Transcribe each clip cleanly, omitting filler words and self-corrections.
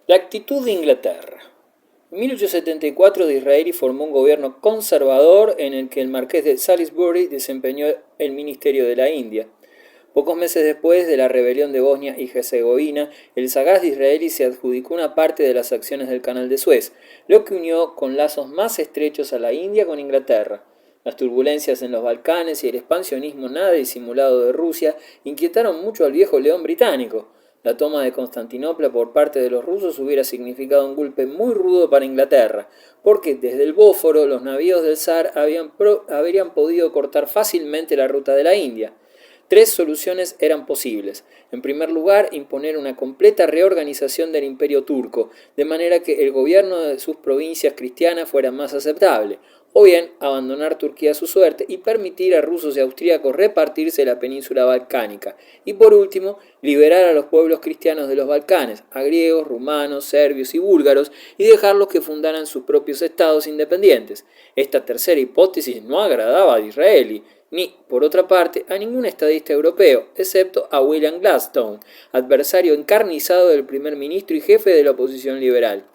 La actitud de Inglaterra. En 1874 Disraeli formó un gobierno conservador en el que el marqués de Salisbury desempeñó el ministerio de la India. Pocos meses después de la rebelión de Bosnia y Herzegovina, el sagaz Disraeli se adjudicó una parte de las acciones del Canal de Suez, lo que unió con lazos más estrechos a la India con Inglaterra. Las turbulencias en los Balcanes y el expansionismo nada disimulado de Rusia inquietaron mucho al viejo león británico. La toma de Constantinopla por parte de los rusos hubiera significado un golpe muy rudo para Inglaterra, porque desde el Bósforo los navíos del zar habrían podido cortar fácilmente la ruta de la India. Tres soluciones eran posibles. En primer lugar, imponer una completa reorganización del imperio turco, de manera que el gobierno de sus provincias cristianas fuera más aceptable, o bien abandonar Turquía a su suerte y permitir a rusos y austríacos repartirse la península balcánica, y por último, liberar a los pueblos cristianos de los Balcanes, a griegos, rumanos, serbios y búlgaros, y dejarlos que fundaran sus propios estados independientes. Esta tercera hipótesis no agradaba a Disraeli, ni, por otra parte, a ningún estadista europeo, excepto a William Gladstone, adversario encarnizado del primer ministro y jefe de la oposición liberal.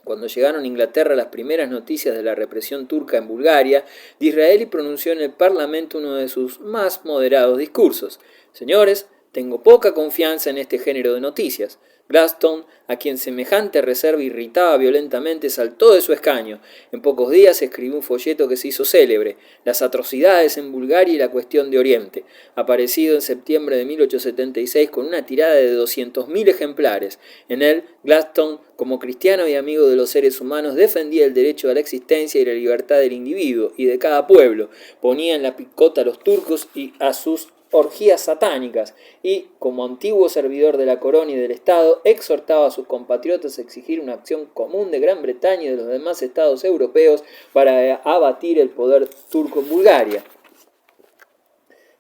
Cuando llegaron a Inglaterra las primeras noticias de la represión turca en Bulgaria, Disraeli pronunció en el Parlamento uno de sus más moderados discursos. Señores, tengo poca confianza en este género de noticias. Gladstone, a quien semejante reserva irritaba violentamente, saltó de su escaño. En pocos días escribió un folleto que se hizo célebre, Las atrocidades en Bulgaria y la cuestión de Oriente, aparecido en septiembre de 1876 con una tirada de 200.000 ejemplares. En él, Gladstone, como cristiano y amigo de los seres humanos, defendía el derecho a la existencia y la libertad del individuo y de cada pueblo, ponía en la picota a los turcos y a sus orgías satánicas y, como antiguo servidor de la corona y del Estado, exhortaba a sus compatriotas a exigir una acción común de Gran Bretaña y de los demás estados europeos para abatir el poder turco en Bulgaria.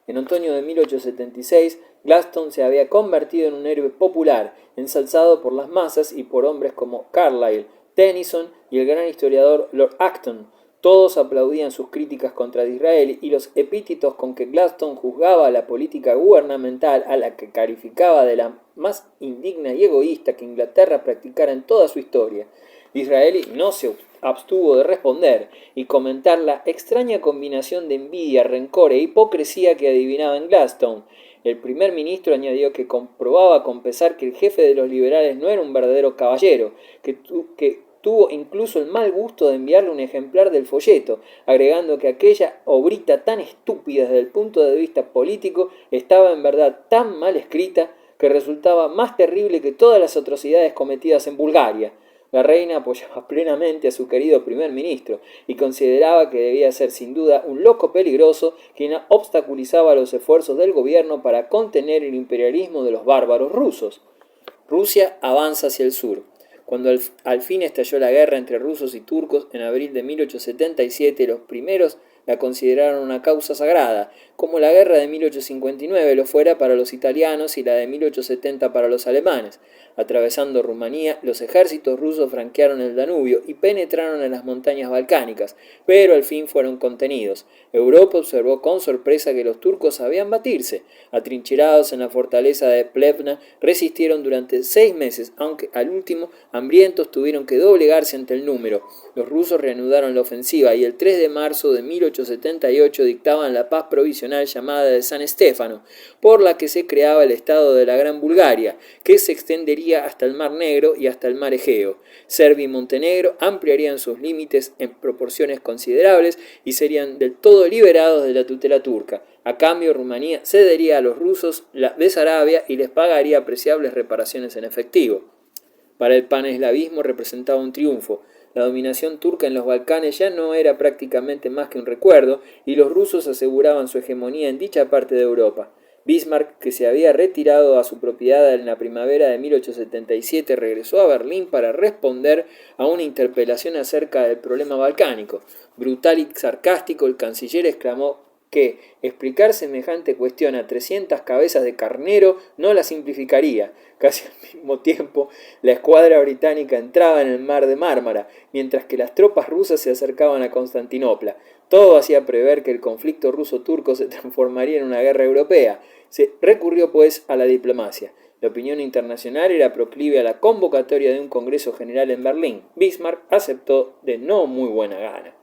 En otoño de 1876, Gladstone se había convertido en un héroe popular, ensalzado por las masas y por hombres como Carlyle, Tennyson y el gran historiador Lord Acton. Todos aplaudían sus críticas contra Disraeli y los epítetos con que Gladstone juzgaba la política gubernamental, a la que calificaba de la más indigna y egoísta que Inglaterra practicara en toda su historia. Disraeli no se abstuvo de responder y comentar la extraña combinación de envidia, rencor e hipocresía que adivinaba en Gladstone. El primer ministro añadió que comprobaba con pesar que el jefe de los liberales no era un verdadero caballero, que tuvo incluso el mal gusto de enviarle un ejemplar del folleto, agregando que aquella obrita tan estúpida desde el punto de vista político estaba en verdad tan mal escrita que resultaba más terrible que todas las atrocidades cometidas en Bulgaria. La reina apoyaba plenamente a su querido primer ministro y consideraba que debía ser sin duda un loco peligroso quien obstaculizaba los esfuerzos del gobierno para contener el imperialismo de los bárbaros rusos. Rusia avanza hacia el sur. Cuando al fin estalló la guerra entre rusos y turcos en abril de 1877, los primeros la consideraron una causa sagrada, como la guerra de 1859 lo fuera para los italianos y la de 1870 para los alemanes. Atravesando Rumanía, los ejércitos rusos franquearon el Danubio y penetraron en las montañas balcánicas, pero al fin fueron contenidos. Europa observó con sorpresa que los turcos sabían batirse. Atrincherados en la fortaleza de Plevna, resistieron durante 6 meses, aunque al último, hambrientos, tuvieron que doblegarse ante el número. Los rusos reanudaron la ofensiva y el 3 de marzo de 1878 dictaban la paz provisional llamada de San Estéfano, por la que se creaba el Estado de la Gran Bulgaria, que se extendería hasta el Mar Negro y hasta el Mar Egeo. Serbia y Montenegro ampliarían sus límites en proporciones considerables y serían del todo liberados de la tutela turca. A cambio, Rumanía cedería a los rusos la Besarabia y les pagaría apreciables reparaciones en efectivo. Para el paneslavismo representaba un triunfo. La dominación turca en los Balcanes ya no era prácticamente más que un recuerdo, y los rusos aseguraban su hegemonía en dicha parte de Europa. Bismarck, que se había retirado a su propiedad en la primavera de 1877, regresó a Berlín para responder a una interpelación acerca del problema balcánico. Brutal y sarcástico, el canciller exclamó que explicar semejante cuestión a 300 cabezas de carnero no la simplificaría. Casi al mismo tiempo, la escuadra británica entraba en el mar de Mármara, mientras que las tropas rusas se acercaban a Constantinopla. Todo hacía prever que el conflicto ruso-turco se transformaría en una guerra europea. Se recurrió, pues, a la diplomacia. La opinión internacional era proclive a la convocatoria de un Congreso General en Berlín. Bismarck aceptó de no muy buena gana.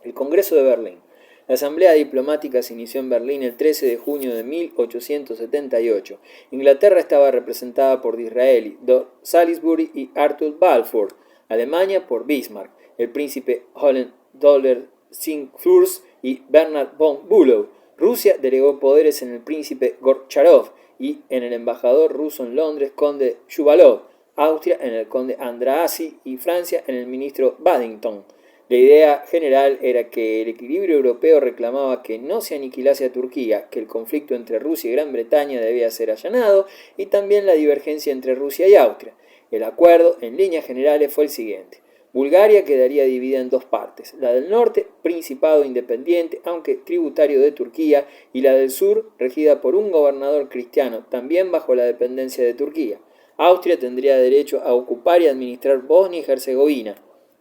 El Congreso de Berlín. La asamblea diplomática se inició en Berlín el 13 de junio de 1878. Inglaterra estaba representada por Disraeli, Lord Salisbury y Arthur Balfour. Alemania por Bismarck, el príncipe Hohenzollern-Sigfusson y Bernard von Bülow. Rusia delegó poderes en el príncipe Gorcharov y en el embajador ruso en Londres, conde Shuvalov. Austria en el conde Andrassy y Francia en el ministro Babington. La idea general era que el equilibrio europeo reclamaba que no se aniquilase a Turquía, que el conflicto entre Rusia y Gran Bretaña debía ser allanado y también la divergencia entre Rusia y Austria. El acuerdo, en líneas generales, fue el siguiente. Bulgaria quedaría dividida en dos partes, la del norte, principado independiente, aunque tributario de Turquía, y la del sur, regida por un gobernador cristiano, también bajo la dependencia de Turquía. Austria tendría derecho a ocupar y administrar Bosnia y Herzegovina.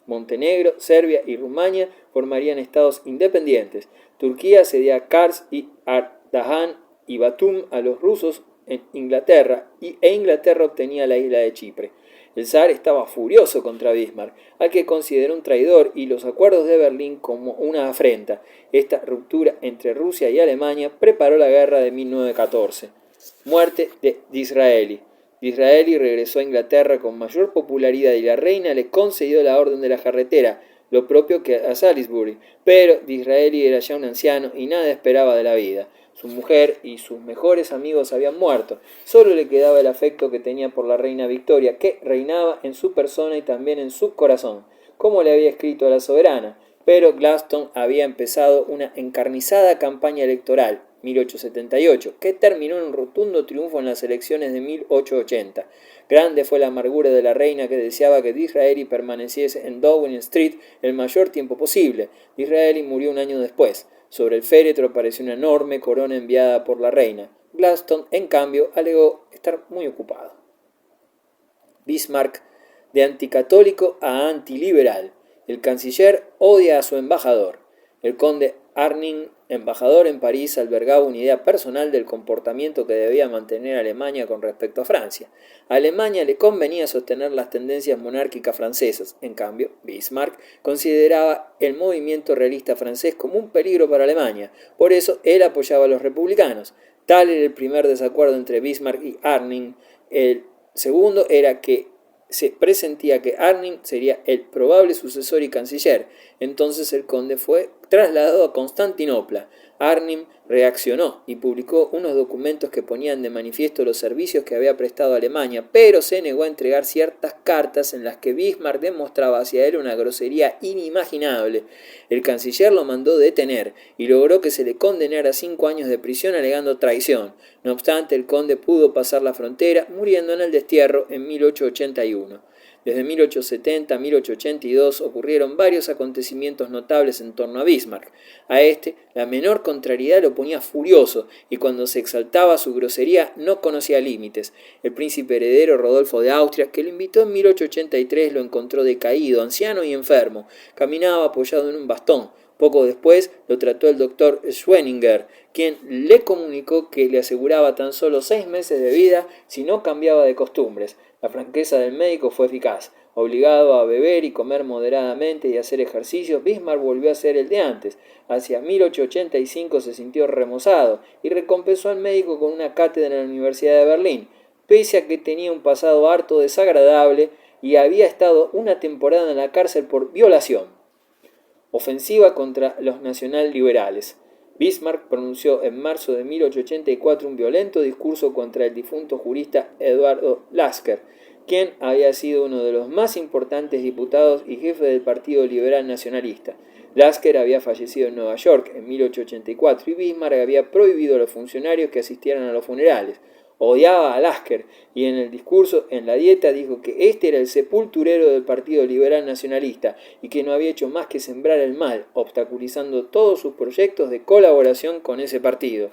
Montenegro, Serbia y Rumania formarían estados independientes. Turquía cedía Kars y Ardahan y Batum a los rusos en Inglaterra e Inglaterra obtenía la isla de Chipre. El zar estaba furioso contra Bismarck, al que consideró un traidor y los acuerdos de Berlín como una afrenta. Esta ruptura entre Rusia y Alemania preparó la guerra de 1914. Muerte de Disraeli. Disraeli regresó a Inglaterra con mayor popularidad y la reina le concedió la orden de la carretera, lo propio que a Salisbury, pero Disraeli era ya un anciano y nada esperaba de la vida. Su mujer y sus mejores amigos habían muerto, solo le quedaba el afecto que tenía por la reina Victoria, que reinaba en su persona y también en su corazón, como le había escrito a la soberana, pero Gladstone había empezado una encarnizada campaña electoral, 1878, que terminó en un rotundo triunfo en las elecciones de 1880. Grande fue la amargura de la reina que deseaba que Disraeli permaneciese en Downing Street el mayor tiempo posible. Disraeli murió un año después. Sobre el féretro apareció una enorme corona enviada por la reina. Gladstone, en cambio, alegó estar muy ocupado. Bismarck, de anticatólico a antiliberal. El canciller odia a su embajador. El conde Arnim, embajador en París, albergaba una idea personal del comportamiento que debía mantener Alemania con respecto a Francia. A Alemania le convenía sostener las tendencias monárquicas francesas. En cambio, Bismarck consideraba el movimiento realista francés como un peligro para Alemania. Por eso, él apoyaba a los republicanos. Tal era el primer desacuerdo entre Bismarck y Arnim. El segundo era que se presentía que Arnim sería el probable sucesor y canciller. Entonces el conde fue trasladado a Constantinopla. Arnim reaccionó y publicó unos documentos que ponían de manifiesto los servicios que había prestado a Alemania, pero se negó a entregar ciertas cartas en las que Bismarck demostraba hacia él una grosería inimaginable. El canciller lo mandó detener y logró que se le condenara a 5 años de prisión alegando traición. No obstante, el conde pudo pasar la frontera, muriendo en el destierro en 1881. Desde 1870 a 1882 ocurrieron varios acontecimientos notables en torno a Bismarck. A este, la menor contrariedad lo ponía furioso, y cuando se exaltaba su grosería no conocía límites. El príncipe heredero Rodolfo de Austria, que lo invitó en 1883, lo encontró decaído, anciano y enfermo. Caminaba apoyado en un bastón. Poco después lo trató el doctor Schwenninger, quien le comunicó que le aseguraba tan solo 6 meses de vida si no cambiaba de costumbres. La franqueza del médico fue eficaz. Obligado a beber y comer moderadamente y hacer ejercicios, Bismarck volvió a ser el de antes. Hacia 1885 se sintió remozado y recompensó al médico con una cátedra en la Universidad de Berlín, pese a que tenía un pasado harto desagradable y había estado una temporada en la cárcel por violación. Ofensiva contra los nacional-liberales. Bismarck pronunció en marzo de 1884 un violento discurso contra el difunto jurista Eduardo Lasker, quien había sido uno de los más importantes diputados y jefe del Partido Liberal Nacionalista. Lasker había fallecido en Nueva York en 1884 y Bismarck había prohibido a los funcionarios que asistieran a los funerales. Odiaba a Lasker y en el discurso en la Dieta dijo que este era el sepulturero del Partido Liberal Nacionalista y que no había hecho más que sembrar el mal, obstaculizando todos sus proyectos de colaboración con ese partido.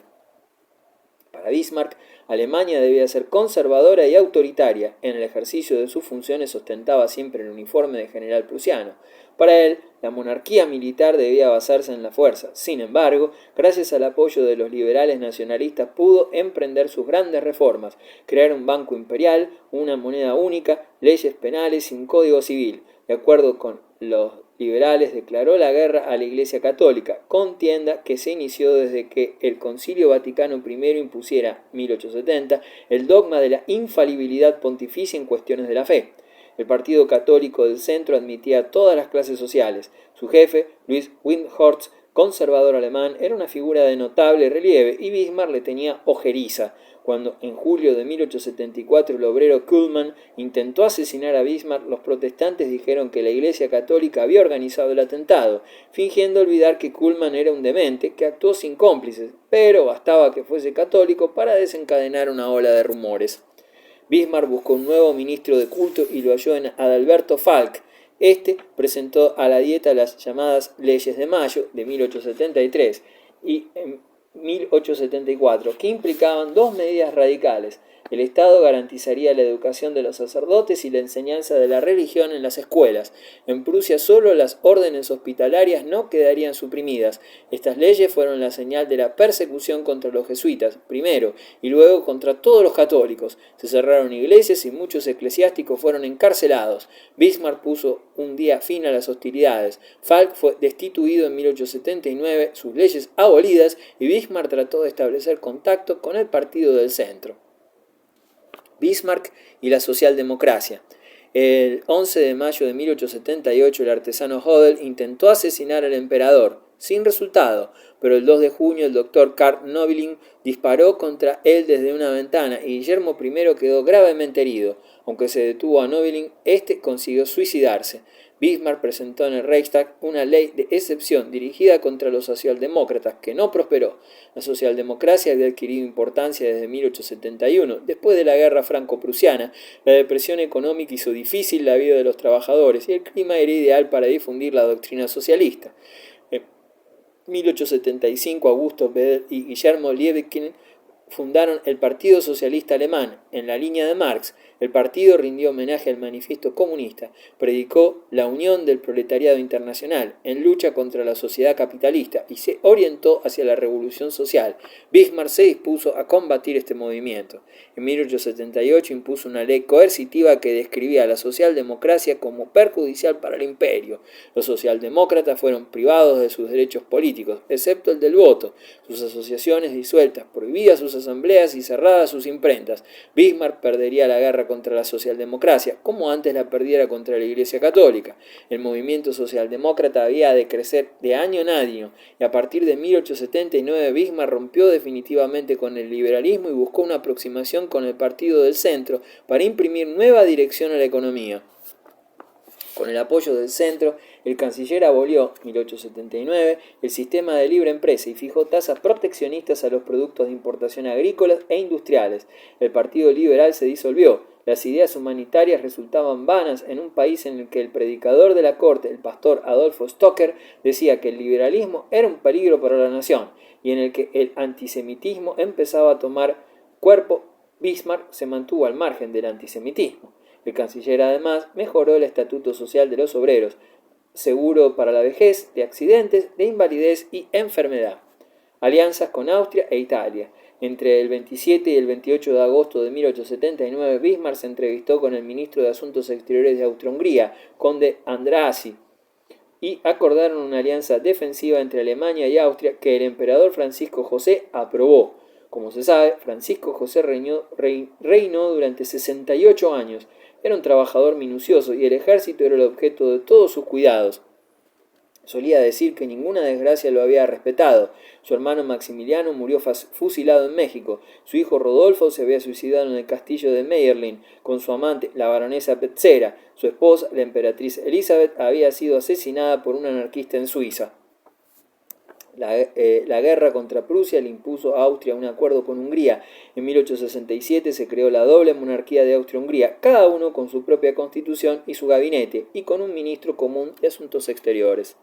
Para Bismarck, Alemania debía ser conservadora y autoritaria. En el ejercicio de sus funciones ostentaba siempre el uniforme de general prusiano. Para él, la monarquía militar debía basarse en la fuerza. Sin embargo, gracias al apoyo de los liberales nacionalistas, pudo emprender sus grandes reformas, crear un banco imperial, una moneda única, leyes penales y un código civil. De acuerdo con los liberales, declaró la guerra a la Iglesia Católica, contienda que se inició desde que el Concilio Vaticano I impusiera, 1870, el dogma de la infalibilidad pontificia en cuestiones de la fe. El Partido Católico del Centro admitía a todas las clases sociales. Su jefe, Luis Windthorst, conservador alemán, era una figura de notable relieve y Bismarck le tenía ojeriza. Cuando en julio de 1874 el obrero Kuhlmann intentó asesinar a Bismarck, los protestantes dijeron que la Iglesia Católica había organizado el atentado, fingiendo olvidar que Kuhlmann era un demente que actuó sin cómplices, pero bastaba que fuese católico para desencadenar una ola de rumores. Bismarck buscó un nuevo ministro de culto y lo halló en Adalberto Falk. Este presentó a la Dieta las llamadas Leyes de Mayo de 1873 y 1874, que implicaban dos medidas radicales. El Estado garantizaría la educación de los sacerdotes y la enseñanza de la religión en las escuelas. En Prusia solo las órdenes hospitalarias no quedarían suprimidas. Estas leyes fueron la señal de la persecución contra los jesuitas, primero, y luego contra todos los católicos. Se cerraron iglesias y muchos eclesiásticos fueron encarcelados. Bismarck puso un día fin a las hostilidades. Falk fue destituido en 1879, sus leyes abolidas, y Bismarck trató de establecer contacto con el Partido del Centro. Bismarck y la socialdemocracia. El 11 de mayo de 1878 el artesano Hodel intentó asesinar al emperador, sin resultado, pero el 2 de junio el doctor Karl Nobiling disparó contra él desde una ventana y Guillermo I quedó gravemente herido. Aunque se detuvo a Nobiling, este consiguió suicidarse. Bismarck presentó en el Reichstag una ley de excepción dirigida contra los socialdemócratas, que no prosperó. La socialdemocracia había adquirido importancia desde 1871. Después de la guerra franco-prusiana, la depresión económica hizo difícil la vida de los trabajadores y el clima era ideal para difundir la doctrina socialista. En 1875, Augusto Bebel y Guillermo Liebknecht fundaron el Partido Socialista Alemán, en la línea de Marx. El partido rindió homenaje al manifiesto comunista, predicó la unión del proletariado internacional en lucha contra la sociedad capitalista y se orientó hacia la revolución social. Bismarck se dispuso a combatir este movimiento. En 1878 impuso una ley coercitiva que describía a la socialdemocracia como perjudicial para el imperio. Los socialdemócratas fueron privados de sus derechos políticos, excepto el del voto, sus asociaciones disueltas, prohibidas sus asambleas y cerradas sus imprentas. Bismarck perdería la guerra contra la socialdemocracia, como antes la perdiera contra la Iglesia Católica. El movimiento socialdemócrata había de crecer de año en año, y a partir de 1879 Bismarck rompió definitivamente con el liberalismo y buscó una aproximación con el Partido del Centro para imprimir nueva dirección a la economía. Con el apoyo del Centro, el canciller abolió, en 1879, el sistema de libre empresa y fijó tasas proteccionistas a los productos de importación agrícolas e industriales. El Partido Liberal se disolvió. Las ideas humanitarias resultaban vanas en un país en el que el predicador de la corte, el pastor Adolfo Stocker, decía que el liberalismo era un peligro para la nación, y en el que el antisemitismo empezaba a tomar cuerpo. Bismarck se mantuvo al margen del antisemitismo. El canciller además mejoró el estatuto social de los obreros, seguro para la vejez, de accidentes, de invalidez y enfermedad. Alianzas con Austria e Italia. Entre el 27 y el 28 de agosto de 1879, Bismarck se entrevistó con el ministro de Asuntos Exteriores de Austria-Hungría, conde Andrássy, y acordaron una alianza defensiva entre Alemania y Austria que el emperador Francisco José aprobó. Como se sabe, Francisco José reinó durante 68 años. Era un trabajador minucioso y el ejército era el objeto de todos sus cuidados. Solía decir que ninguna desgracia lo había respetado. Su hermano Maximiliano murió fusilado en México. Su hijo Rodolfo se había suicidado en el castillo de Meyerlin con su amante, la baronesa Petzera. Su esposa, la emperatriz Elizabeth, había sido asesinada por un anarquista en Suiza. La guerra contra Prusia le impuso a Austria un acuerdo con Hungría. En 1867 se creó la doble monarquía de Austria-Hungría, cada uno con su propia constitución y su gabinete, y con un ministro común de Asuntos Exteriores.